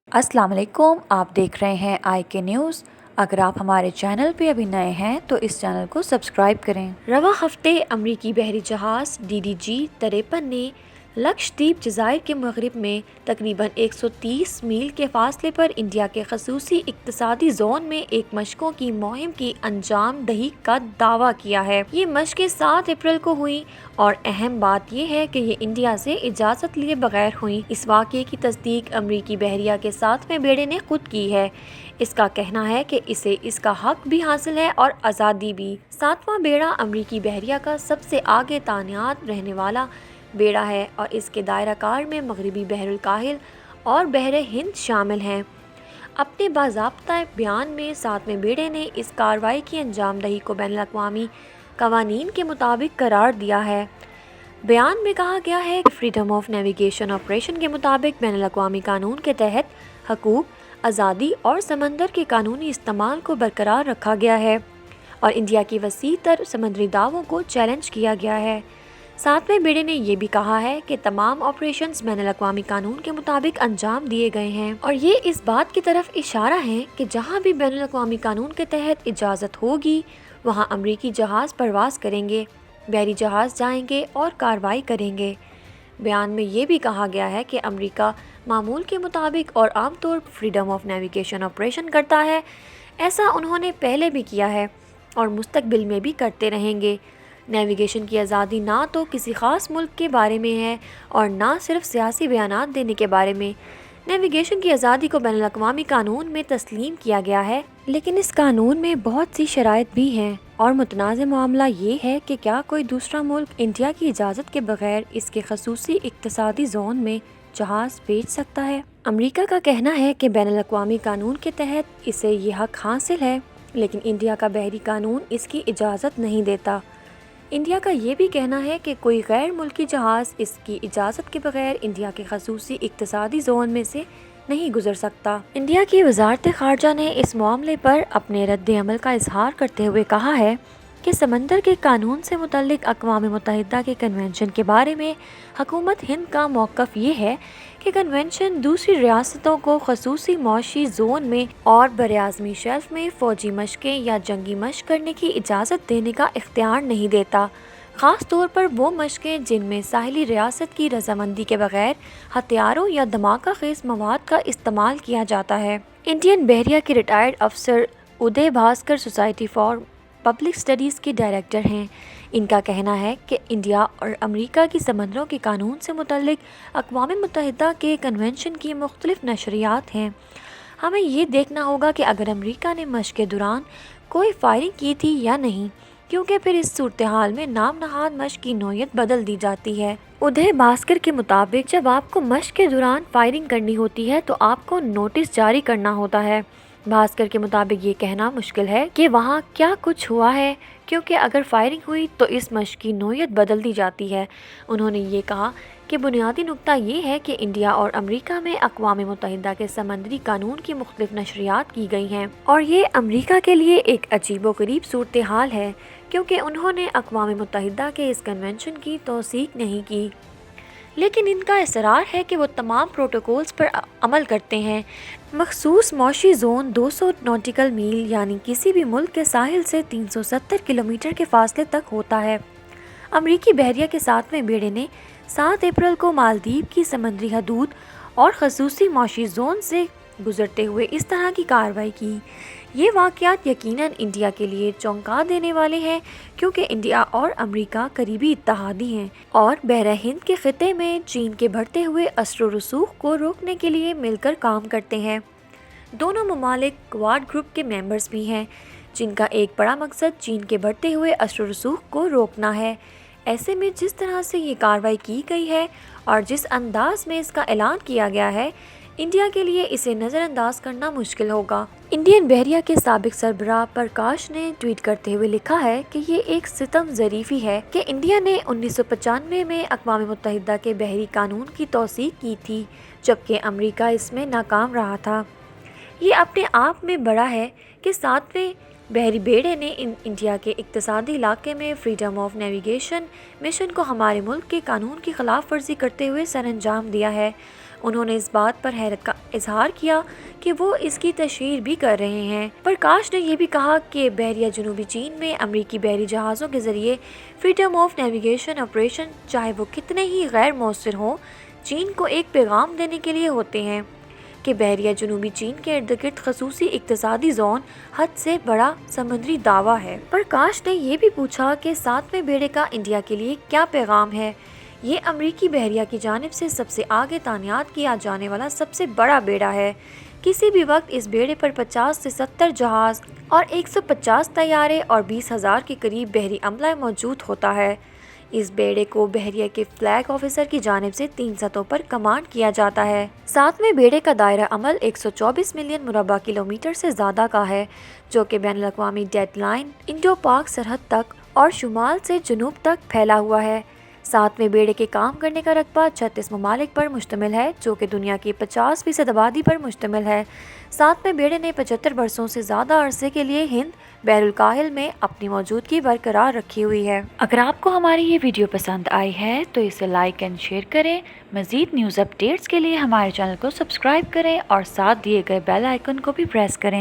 अस्सलाम वालेकुम, आप देख रहे हैं IK न्यूज़। अगर आप हमारे चैनल पे अभी नए हैं तो इस चैनल को सब्सक्राइब करें। रवा हफ्ते अमरीकी बहरी जहाज़ DDG 53 ने लक्षद्वीप जज़ायर के मगरिब में तकरीबन 130 मील के फासले पर इंडिया के खसूसी इक्तसादी जोन में एक मशकों की मुहिम की अंजाम दही का दावा किया है। ये मशकें 7 अप्रैल को हुई और अहम बात यह है कि ये इंडिया से इजाज़त लिए बगैर हुई। इस वाक़े की तस्दीक अमरीकी बहरिया के 7वें बेड़े ने खुद की है। इसका कहना है कि इसे इसका हक भी हासिल है और आज़ादी भी। 7वां बेड़ा अमरीकी बहरिया का सबसे आगे तानियात रहने वाला बेड़ा है और इसके दायरा कार में मगरबी बहरुल काहिल और बहर हिंद शामिल हैं। अपने बाज़ाब्ता बयान में 7वें बेड़े ने इस कार्रवाई की अंजामदही को बैनुल-अक़वामी क़वानीन के मुताबिक करार दिया है। बयान में कहा गया है कि फ्रीडम ऑफ नेविगेशन ऑपरेशन के मुताबिक बैनुल-अक़वामी कानून के तहत हकूक़, आज़ादी और समंदर के कानूनी इस्तेमाल को बरकरार रखा गया है और इंडिया की वसी तर समंदरी दावों को चैलेंज किया गया है। 7वें बेड़े ने यह भी कहा है कि तमाम ऑपरेशंस बैनुल-अक़वामी कानून के मुताबिक अंजाम दिए गए हैं और ये इस बात की तरफ इशारा है कि जहां भी बैनुल-अक़वामी कानून के तहत इजाज़त होगी वहां अमरीकी जहाज़ परवाज़ करेंगे, बहरी जहाज़ जाएंगे और कार्रवाई करेंगे। बयान में ये भी कहा गया है कि अमेरिका मामूल के मुताबिक और आमतौर पर फ्रीडम ऑफ नेविगेशन ऑपरेशन करता है। ऐसा उन्होंने पहले भी किया है और मुस्तकबिल में भी करते रहेंगे। नेविगेशन की आज़ादी ना तो किसी ख़ास मुल्क के बारे में है और ना सिर्फ सियासी बयानात देने के बारे में। नेविगेशन की आज़ादी को बैनुल-अक़वामी कानून में तस्लीम किया गया है, लेकिन इस कानून में बहुत सी शराइत भी हैं और मुतनाज़ मामला ये है कि क्या कोई दूसरा मुल्क इंडिया की इजाज़त के बगैर इसके खसूसी इक्तसादी जोन में जहाज़ भेज सकता है। अमेरिका का कहना है कि बैनुल-अक़वामी कानून के तहत इसे ये हक हासिल है, लेकिन इंडिया का बहरी कानून इसकी इजाज़त नहीं देता। इंडिया का ये भी कहना है कि कोई गैर मुल्की जहाज़ इसकी इजाज़त के बगैर इंडिया के खसूसी इक्तसादी जोन में से नहीं गुजर सकता। इंडिया की वज़ारत ख़ारजा ने इस मामले पर अपने रद्द-ए-अमल का इजहार करते हुए कहा है कि समंदर के कानून से मुतल्लिक़ अक़वाम मुत्तहिदा के कन्वेंशन के बारे में हुकूमत हिंद का मौक़िफ़ ये है कि कन्वेंशन दूसरी रियासतों को खसूसी मौशी जोन में और बरआज़मी शेल्फ में फ़ौजी मशक़ें या जंगी मशक़ करने की इजाज़त देने का इख्तियार नहीं देता, ख़ास तौर पर वो मशक़ें जिनमें साहिली रियासत की रज़ामंदी के बगैर हथियारों या धमाका खेज़ मवाद का इस्तेमाल किया जाता है। इंडियन बहरिया के रिटायर्ड अफसर Uday Bhaskar society for public studies के डायरेक्टर हैं। इनका कहना है कि इंडिया और अमेरिका की समंदरों के कानून से मुतल्लिक़ अक़वाम मुत्तहिदा के कन्वेंशन की मुख्तलिफ नशरियात हैं। हमें ये देखना होगा कि अगर अमेरिका ने मशक़ के दौरान कोई फायरिंग की थी या नहीं, क्योंकि फिर इस सूरत हाल में नाम नहाद मशक़ की नौयत बदल दी जाती है। उदय भास्कर के मुताबिक जब आपको मशक़ के दौरान फायरिंग करनी होती है तो आपको नोटिस जारी करना होता है। भास्कर के मुताबिक ये कहना मुश्किल है कि वहाँ क्या कुछ हुआ है, क्योंकि अगर फायरिंग हुई तो इस मशक़ की नौयत बदल दी जाती है। उन्होंने ये कहा कि बुनियादी नुक्ता ये है कि इंडिया और अमेरिका में अक़वाम मुत्तहिदा के समंदरी कानून की मुख्तलिफ नशरियात की गई हैं और ये अमेरिका के लिए एक अजीबो गरीब सूरत हाल है, क्योंकि उन्होंने अक़वाम मुत्तहिदा के इस कन्वेंशन की तौसीक नहीं की, लेकिन इनका इसरार है कि वो तमाम प्रोटोकॉल्स पर अमल करते हैं। मखसूस मौशी जोन 200 नॉटिकल मील यानी किसी भी मुल्क के साहिल से 370 किलोमीटर के फासले तक होता है। अमरीकी बहरिया के 7वें बेड़े ने 7 अप्रैल को मालदीव की समंदरी हदूद और खसूसी मौशी जोन से गुजरते हुए इस तरह की कार्रवाई की। ये वाक़यात यकीनन इंडिया के लिए चौंका देने वाले हैं, क्योंकि इंडिया और अमेरिका करीबी इत्तेहादी हैं और बहर हिंद के ख़िते में चीन के बढ़ते हुए असर रसूख को रोकने के लिए मिलकर काम करते हैं। दोनों ममालिक क्वाड ग्रुप के मेंबर्स भी हैं, जिनका एक बड़ा मकसद चीन के बढ़ते हुए असर रसूख को रोकना है। ऐसे में जिस तरह से ये कार्रवाई की गई है और जिस अंदाज में इसका ऐलान किया गया है, इंडिया के लिए इसे नज़रअंदाज करना मुश्किल होगा। इंडियन बहरिया के साबिक सरबराह प्रकाश ने ट्वीट करते हुए लिखा है कि ये एक सितम ज़रीफ़ी है कि इंडिया ने 1995 में अक़वाम मुत्तहिदा के बहरी कानून की तौसीक़ की थी, जबकि अमेरिका इसमें नाकाम रहा था। یہ اپنے آپ میں بڑا ہے کہ 7ویں بحری بیڑے نے انڈیا کے اقتصادی علاقے میں فریڈم آف نیویگیشن مشن کو ہمارے ملک کے قانون کی خلاف ورزی کرتے ہوئے سر انجام دیا ہے۔ انہوں نے اس بات پر حیرت کا اظہار کیا کہ وہ اس کی تشہیر بھی کر رہے ہیں۔ پرکاش نے یہ بھی کہا کہ بحیرہ جنوبی چین میں امریکی بحری جہازوں کے ذریعے فریڈم آف نیویگیشن آپریشن چاہے وہ کتنے ہی غیر مؤثر ہوں، چین کو ایک پیغام دینے کے لیے ہوتے ہیں کہ بحیرہ جنوبی چین کے ارد گرد خصوصی اقتصادی زون حد سے بڑا سمندری دعویٰ ہے۔ پرکاش نے یہ بھی پوچھا کہ 7ویں بیڑے کا انڈیا کے لیے کیا پیغام ہے۔ یہ امریکی بحریہ کی جانب سے سب سے آگے تعینات کیا جانے والا سب سے بڑا بیڑا ہے۔ کسی بھی وقت اس بیڑے پر 50 سے 70 جہاز اور 150 طیارے اور 20,000 کے قریب بحری عملہ موجود ہوتا ہے۔ اس بیڑے کو بحریہ کے فلیگ آفیسر کی جانب سے 3 سطحوں پر کمانڈ کیا جاتا ہے۔ 7ویں بیڑے کا دائرہ عمل 124 ملین مربع کلومیٹر سے زیادہ کا ہے، جو کہ بین الاقوامی ڈیڈ لائن انڈو پاک سرحد تک اور شمال سے جنوب تک پھیلا ہوا ہے۔ 7ویں بیڑے کے کام کرنے کا رقبہ 36 ممالک پر مشتمل ہے، جو کہ دنیا کی 50% آبادی پر مشتمل ہے۔ 7ویں بیڑے نے 75 برسوں سے زیادہ عرصے کے لیے ہند بحر الکاہل میں اپنی موجودگی برقرار رکھی ہوئی ہے۔ اگر آپ کو ہماری یہ ویڈیو پسند آئی ہے تو اسے لائک اینڈ شیئر کریں۔ مزید نیوز اپڈیٹس کے لیے ہمارے چینل کو سبسکرائب کریں اور ساتھ دیے گئے بیل آئیکن کو بھی پریس کریں۔